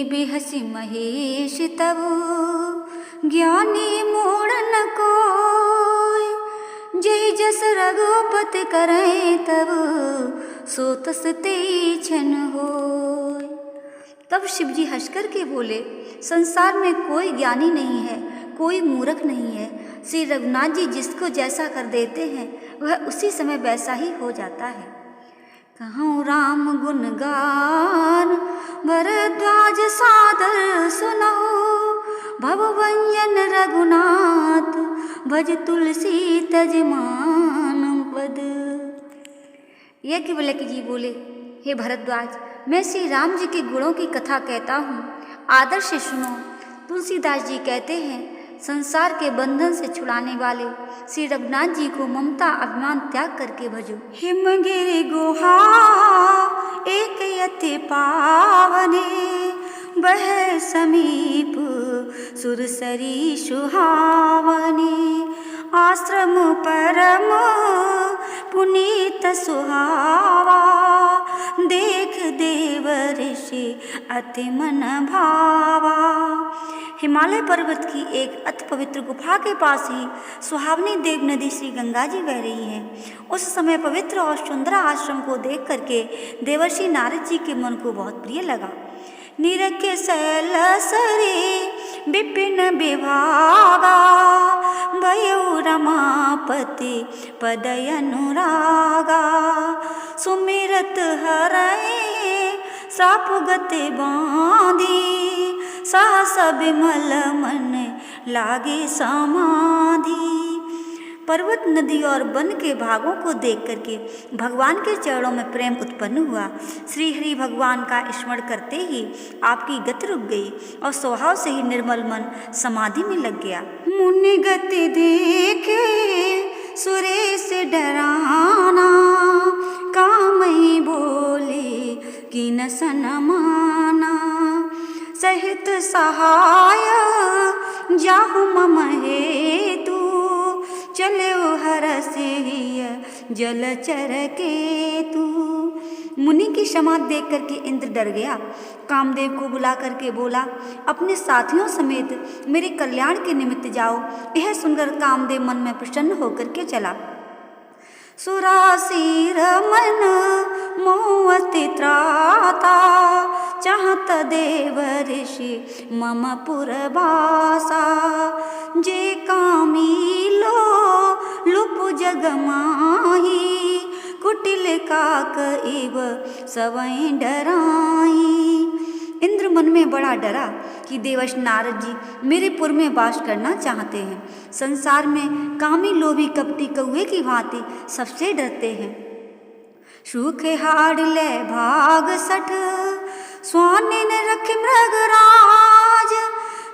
बिहसि महेश तब ज्ञानी मूढ़ न कोय। जय जस रघुपति करै तब सो तस तेई छन होय। तब शिवजी हंसकर के बोले, संसार में कोई ज्ञानी नहीं है, कोई मूर्ख नहीं है। श्री रघुनाथ जी जिसको जैसा कर देते हैं वह उसी समय वैसा ही हो जाता है। कहूँ राम गुण गान भरद्वाज सादर सुनो। भवभंजन रघुनाथ भज तुलसी तज मान पद। याज्ञवल्क्य जी बोले, हे भरद्वाज, मैं श्री राम जी के गुणों की कथा कहता हूँ, आदर से सुनो। तुलसीदास जी कहते हैं, संसार के बंधन से छुड़ाने वाले श्री रघुनाथ जी को ममता अभिमान त्याग करके भजो। हिमगिरि गुहा एक यति पावने। बह समीप सुरसरी सुहावने। आश्रम परम पुनीत सुहावा। देख देव ऋषि अति मन भावा। हिमालय पर्वत की एक अति पवित्र गुफा के पास ही सुहावनी देव नदी श्री गंगा जी बह रही है। उस समय पवित्र और सुंदर आश्रम को देख करके देवर्षि नारद जी के मन को बहुत प्रिय लगा। निरखे शैल सरे विपिन विभागा। भयो रमापति पदय अनुरागा। सुमिरत हरै साप गति बांधी। सहस विमल मन लागे समाधि। पर्वत, नदी और वन के भागों को देख करके भगवान के चरणों में प्रेम उत्पन्न हुआ। श्री हरि भगवान का स्मरण करते ही आपकी गति रुक गई और स्वभाव से ही निर्मल मन समाधि में लग गया। मुनि गति देखे सुरेश डराना। कामही बोले कि न सनमाना। सहित सहाय जाहु मम हेतु। चले हरसिय जलचर केतु। मुनि की क्षमा देख करके इंद्र डर गया। कामदेव को बुला करके बोला, अपने साथियों समेत मेरे कल्याण के निमित्त जाओ। यह सुनकर कामदेव मन में प्रसन्न होकर के चला। सुरासीर मन मोहति त्राता। चाहत देव ऋषि मम पुरवासा। जे कामी लो लुप जग माही। कुटिल काक इव सवै डराई। इंद्र मन में बड़ा डरा कि देवर्षि नारद जी मेरे पुर में वास करना चाहते हैं। संसार में कामी लोभी कपटी कौए की भांति सबसे डरते हैं। सूख हाड़ ले भाग सठ। स्वानी ने रखी मृगराज।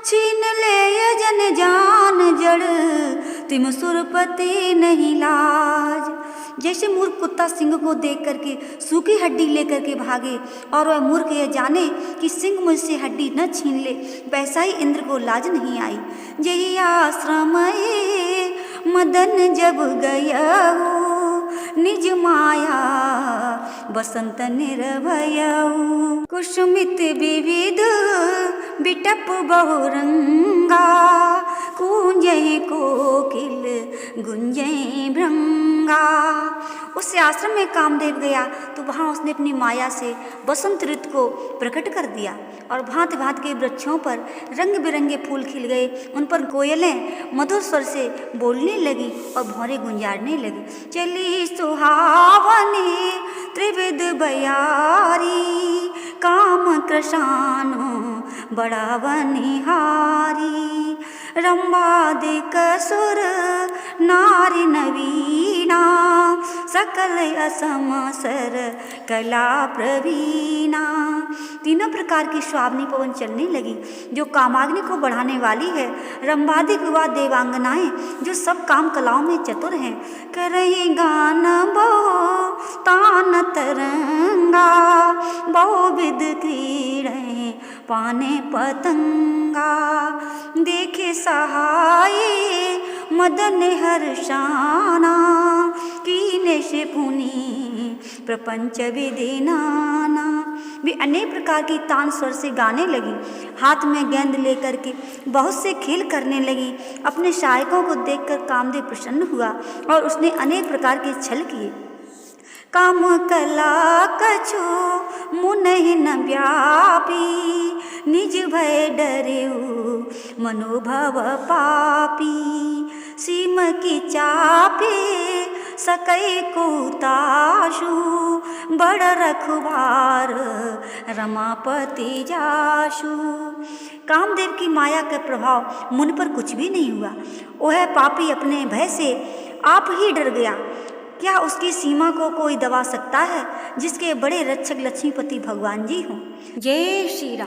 छीन ले यजन जान जड़। तिम सुरपति नहीं लाज। जैसे मूर्ख कुत्ता सिंह को देख करके सूखी हड्डी लेकर के भागे और वह मूर्ख यह जाने कि सिंह मुझसे हड्डी न छीन ले, वैसा ही इंद्र को लाज नहीं आई। यही आश्रम मदन जब गयऊ। निज माया बसंत निर्भयऊ। कुसुमित विविध बिटप बहुरंगा। कूंजहि कोकिल गुंजहि भृंगा। उससे आश्रम में कामदेव गया तो वहाँ उसने अपनी माया से बसंत ऋतु को प्रकट कर दिया और भांति भांति के वृक्षों पर रंग बिरंगे फूल खिल गए। उन पर कोयलें मधुर स्वर से बोलने लगी और भौरे गुंजारने लगी। चली सुहावनी त्रिविध बयारी। काम कृशानो बड़ा बनिहारी। रंबादिक सुर नारी नवीना। सकल असम सर कला प्रवीणा। तीनों प्रकार की स्वावनी पवन चलने लगी जो कामाग्नि को बढ़ाने वाली है। रंभादिक विवाह देवांगनाएं जो सब काम कलाओं में चतुर हैं। करही गान बहु तान तरंगा। बहुविध क्रीड़े पाने पतंगा। देखे सहाय मदन हर्षाना। कीने से पुनि प्रपंच विधि नाना। वे अनेक प्रकार की तान स्वर से गाने लगी, हाथ में गेंद लेकर के बहुत से खेल करने लगी। अपने सहायकों को देखकर कामदेव प्रसन्न हुआ और उसने अनेक प्रकार के छल किए। काम कला कछु मुनहि न व्यापी, निज भय डरेउ मनोभव पापी। सीम की चापे सकै कुताशु, बड़ रखुवार रमापति जाशु। कामदेव की माया का प्रभाव मुन पर कुछ भी नहीं हुआ। वह पापी अपने भय से आप ही डर गया। क्या उसकी सीमा को कोई दबा सकता है, जिसके बड़े रक्षक लक्ष्मीपति भगवान जी हों। जय श्री राम।